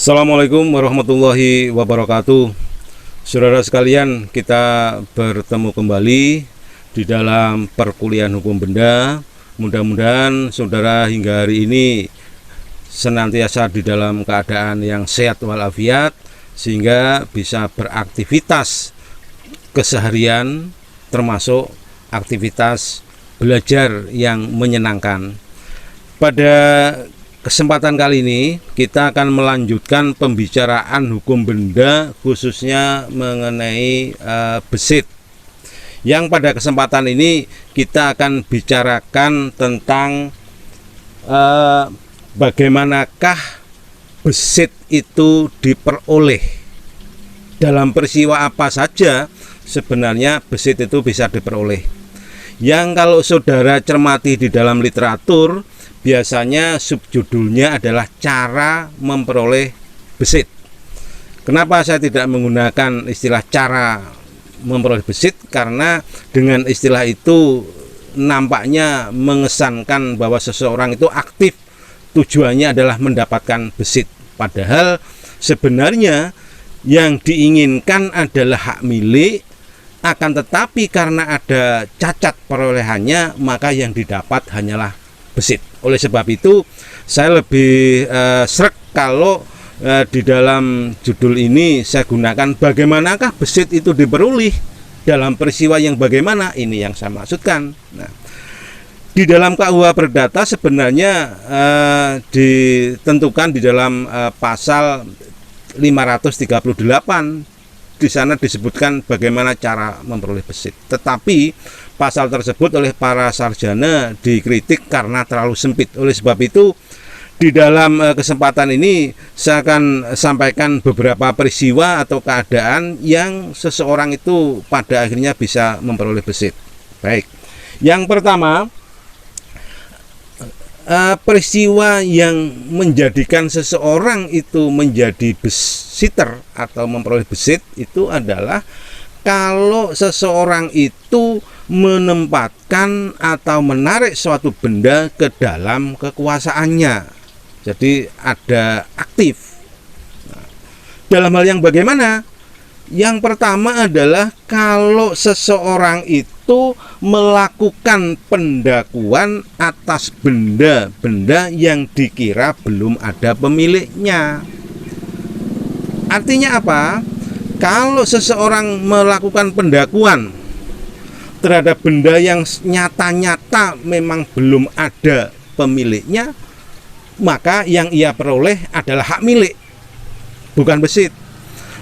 Assalamualaikum warahmatullahi wabarakatuh. Saudara sekalian, kita bertemu kembali di dalam perkuliahan hukum benda. Mudah-mudahan saudara hingga hari ini senantiasa di dalam keadaan yang sehat walafiat, sehingga bisa beraktivitas keseharian, termasuk aktivitas belajar yang menyenangkan. Pada kesempatan kali ini kita akan melanjutkan pembicaraan hukum benda, khususnya mengenai besit. Yang pada kesempatan ini kita akan bicarakan tentang bagaimanakah besit itu diperoleh. Dalam peristiwa apa saja sebenarnya besit itu bisa diperoleh. Yang kalau saudara cermati di dalam literatur, biasanya subjudulnya adalah cara memperoleh besit. Kenapa saya tidak menggunakan istilah cara memperoleh besit? Karena dengan istilah itu nampaknya mengesankan bahwa seseorang itu aktif, tujuannya adalah mendapatkan besit. Padahal sebenarnya yang diinginkan adalah hak milik, akan tetapi karena ada cacat perolehannya, maka yang didapat hanyalah besit. Oleh sebab itu saya lebih sreg kalau di dalam judul ini saya gunakan bagaimanakah besit itu diperoleh, dalam peristiwa yang bagaimana, ini yang saya maksudkan. Nah, di dalam KUH Perdata sebenarnya ditentukan di dalam pasal 538. Di sana disebutkan bagaimana cara memperoleh besit. Tetapi pasal tersebut oleh para sarjana dikritik karena terlalu sempit. Oleh sebab itu di dalam kesempatan ini saya akan sampaikan beberapa peristiwa atau keadaan yang seseorang itu pada akhirnya bisa memperoleh besit. Baik. Yang pertama, peristiwa yang menjadikan seseorang itu menjadi besiter atau memperoleh besit itu adalah kalau seseorang itu menempatkan atau menarik suatu benda ke dalam kekuasaannya. Jadi ada aktif. Nah, dalam hal yang bagaimana? Yang pertama adalah kalau seseorang itu melakukan pendakuan atas benda-benda yang dikira belum ada pemiliknya. Artinya apa? Kalau seseorang melakukan pendakuan terhadap benda yang nyata-nyata memang belum ada pemiliknya, maka yang ia peroleh adalah hak milik, bukan besit.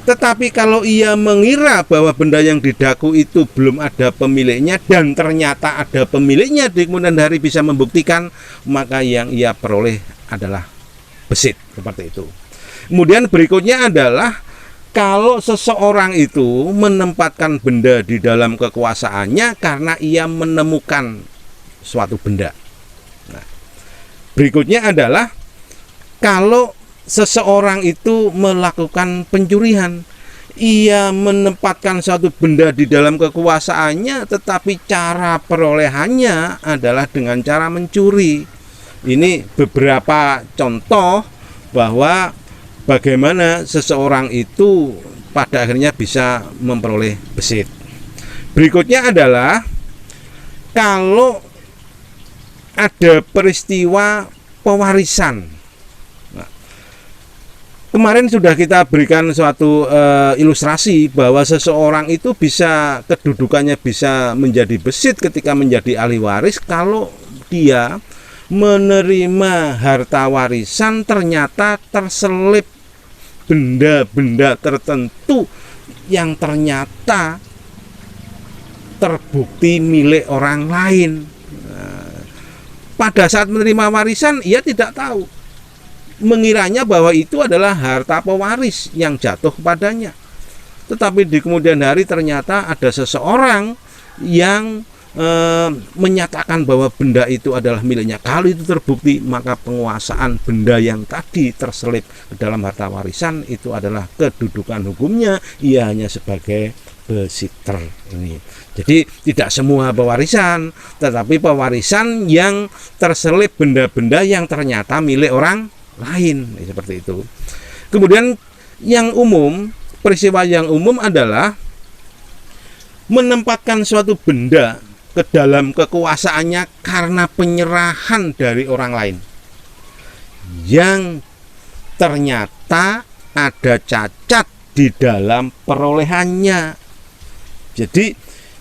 Tetapi kalau ia mengira bahwa benda yang didaku itu belum ada pemiliknya dan ternyata ada pemiliknya, di kemudian hari bisa membuktikan, maka yang ia peroleh adalah besit. Seperti itu. Kemudian berikutnya adalah kalau seseorang itu menempatkan benda di dalam kekuasaannya karena ia menemukan suatu benda. Nah, berikutnya adalah kalau seseorang itu melakukan pencurian, ia menempatkan suatu benda di dalam kekuasaannya, tetapi cara perolehannya adalah dengan cara mencuri. Ini beberapa contoh bahwa bagaimana seseorang itu pada akhirnya bisa memperoleh besit. Berikutnya adalah kalau ada peristiwa pewarisan. Kemarin sudah kita berikan suatu ilustrasi bahwa seseorang itu bisa, kedudukannya bisa menjadi besit ketika menjadi ahli waris kalau dia menerima harta warisan ternyata terselip benda-benda tertentu yang ternyata terbukti milik orang lain. Pada saat menerima warisan ia tidak tahu, mengiranya bahwa itu adalah harta pewaris yang jatuh kepadanya. Tetapi di kemudian hari ternyata ada seseorang yang menyatakan bahwa benda itu adalah miliknya. Kalau itu terbukti, maka penguasaan benda yang tadi terselip ke dalam harta warisan itu adalah kedudukan hukumnya, ia hanya sebagai besiter ini. Jadi tidak semua pewarisan, tetapi pewarisan yang terselip benda-benda yang ternyata milik orang lain, seperti itu. Kemudian yang umum, peristiwa yang umum adalah menempatkan suatu benda ke dalam kekuasaannya karena penyerahan dari orang lain yang ternyata ada cacat di dalam perolehannya. Jadi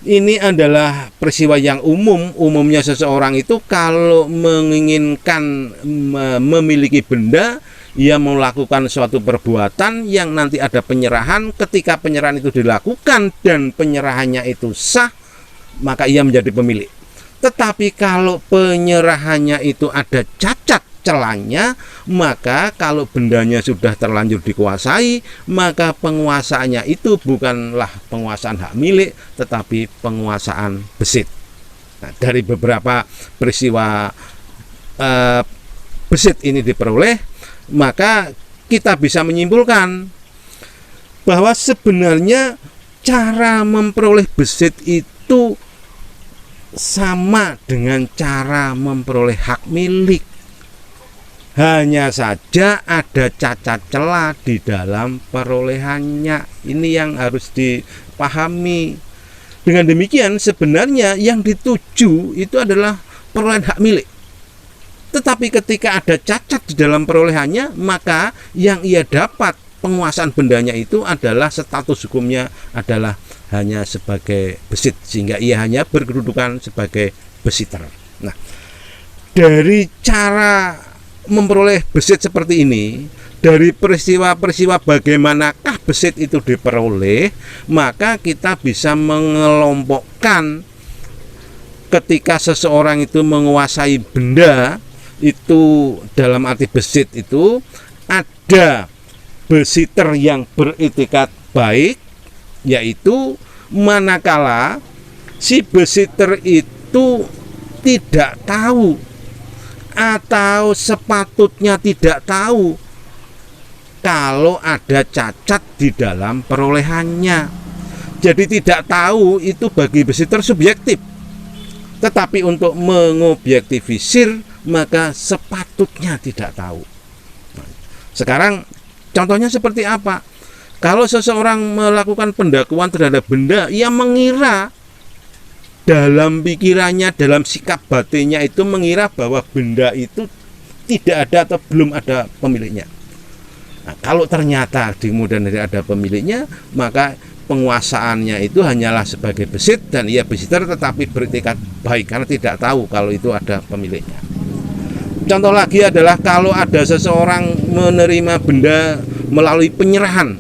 ini adalah peristiwa yang umumnya seseorang itu kalau menginginkan memiliki benda, ia melakukan suatu perbuatan yang nanti ada penyerahan. Ketika penyerahan itu dilakukan dan penyerahannya itu sah, maka ia menjadi pemilik. Tetapi kalau penyerahannya itu ada cacat celahnya, maka kalau bendanya sudah terlanjur dikuasai, maka penguasaannya itu bukanlah penguasaan hak milik, tetapi penguasaan besit. Nah, dari beberapa peristiwa besit ini diperoleh, maka kita bisa menyimpulkan bahwa sebenarnya cara memperoleh besit itu sama dengan cara memperoleh hak milik. Hanya saja ada cacat celah di dalam perolehannya. Ini yang harus dipahami. Dengan demikian sebenarnya yang dituju itu adalah perolehan hak milik. Tetapi ketika ada cacat di dalam perolehannya, maka yang ia dapat penguasaan bendanya itu adalah status hukumnya adalah hanya sebagai besit, sehingga ia hanya berkedudukan sebagai besiter. Nah, dari cara memperoleh besit seperti ini, dari peristiwa-peristiwa bagaimanakah besit itu diperoleh, maka kita bisa mengelompokkan ketika seseorang itu menguasai benda itu dalam arti besit itu ada besiter yang beretikat baik, yaitu manakala si besiter itu tidak tahu atau sepatutnya tidak tahu kalau ada cacat di dalam perolehannya. Jadi tidak tahu itu bagi besiter subjektif, tetapi untuk mengobjektifisir maka sepatutnya tidak tahu. Nah, sekarang contohnya seperti apa? Kalau seseorang melakukan pendakwaan terhadap benda, ia mengira dalam pikirannya, dalam sikap batinnya itu mengira bahwa benda itu tidak ada atau belum ada pemiliknya. Nah, kalau ternyata di kemudian hari ada pemiliknya, maka penguasaannya itu hanyalah sebagai besit dan ia besiter tetapi beretikat baik karena tidak tahu kalau itu ada pemiliknya. Contoh lagi adalah kalau ada seseorang menerima benda melalui penyerahan,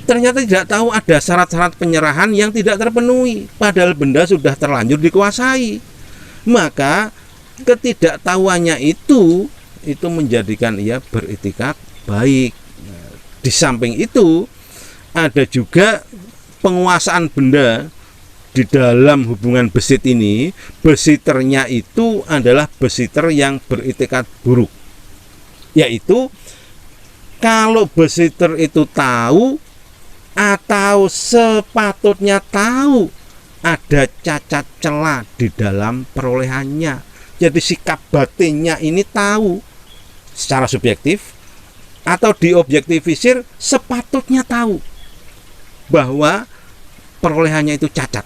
ternyata tidak tahu ada syarat-syarat penyerahan yang tidak terpenuhi, padahal benda sudah terlanjur dikuasai. Maka ketidaktahuannya itu menjadikan ia beretikat baik. Nah, di samping itu ada juga penguasaan benda di dalam hubungan besit ini. Besiternya itu adalah besiter yang beretikat buruk, yaitu kalau besiter itu tahu atau sepatutnya tahu ada cacat celah di dalam perolehannya. Jadi sikap batinnya ini tahu secara subjektif atau diobjektifisir sepatutnya tahu bahwa perolehannya itu cacat.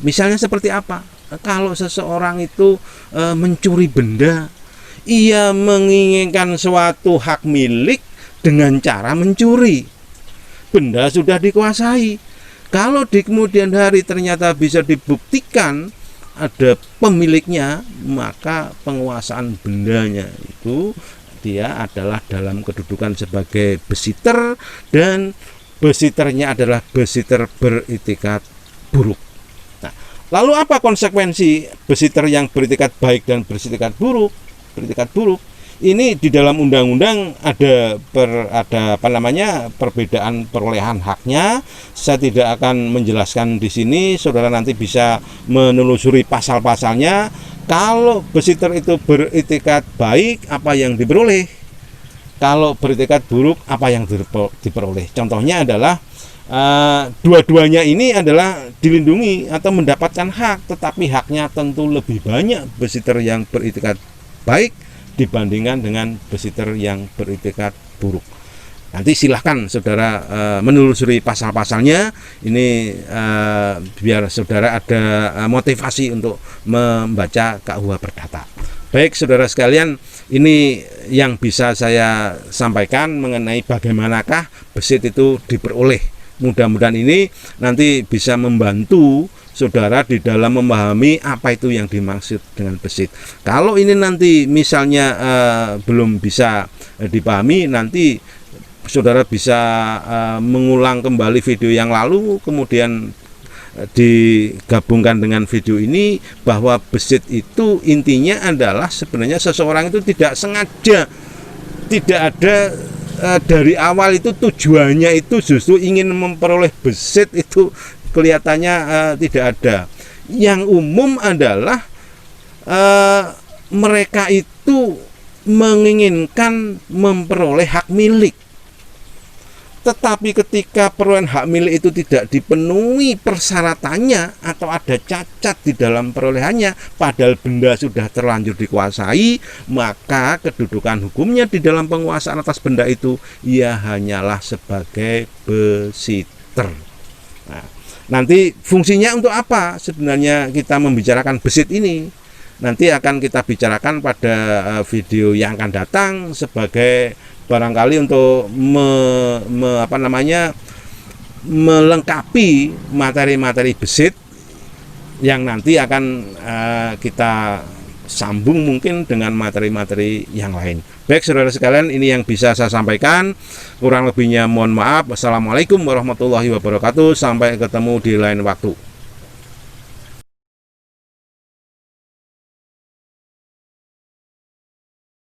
Misalnya seperti apa? Kalau seseorang itu mencuri benda, ia menginginkan suatu hak milik dengan cara mencuri. Benda sudah dikuasai. Kalau di kemudian hari ternyata bisa dibuktikan ada pemiliknya, maka penguasaan bendanya itu dia adalah dalam kedudukan sebagai besiter dan besiternya adalah besiter beretikat buruk. Nah, lalu apa konsekuensi besiter yang beretikat baik dan beretikat buruk? Beretikat buruk ini di dalam undang-undang ada perbedaan perolehan haknya. Saya tidak akan menjelaskan di sini, saudara nanti bisa menelusuri pasal-pasalnya. Kalau besiter itu beretikat baik, apa yang diperoleh? Kalau beretikat buruk, apa yang diperoleh? Contohnya adalah dua-duanya ini adalah dilindungi atau mendapatkan hak, tetapi haknya tentu lebih banyak besiter yang beretikat baik dibandingkan dengan besiter yang beretikat buruk. Nanti silahkan saudara menelusuri pasal-pasalnya. Ini biar saudara ada motivasi untuk membaca KUH Perdata. Baik saudara sekalian, ini yang bisa saya sampaikan mengenai bagaimanakah besit itu diperoleh. Mudah-mudahan ini nanti bisa membantu saudara di dalam memahami apa itu yang dimaksud dengan besit. Kalau ini nanti misalnya belum bisa dipahami, nanti saudara bisa mengulang kembali video yang lalu, kemudian digabungkan dengan video ini, bahwa besit itu intinya adalah sebenarnya seseorang itu tidak sengaja, tidak ada dari awal itu tujuannya itu justru ingin memperoleh besit, itu kelihatannya tidak ada. Yang umum adalah mereka itu menginginkan memperoleh hak milik. Tetapi ketika perolehan hak milik itu tidak dipenuhi persyaratannya atau ada cacat di dalam perolehannya, padahal benda sudah terlanjur dikuasai, maka kedudukan hukumnya di dalam penguasaan atas benda itu ia hanyalah sebagai besiter. Nah, nanti fungsinya untuk apa sebenarnya kita membicarakan besit ini? Nanti akan kita bicarakan pada video yang akan datang, sebagai barangkali untuk melengkapi materi-materi besit yang nanti akan kita sambung mungkin dengan materi-materi yang lain. Baik saudara sekalian, ini yang bisa saya sampaikan. Kurang lebihnya mohon maaf. Wassalamualaikum warahmatullahi wabarakatuh. Sampai ketemu di lain waktu.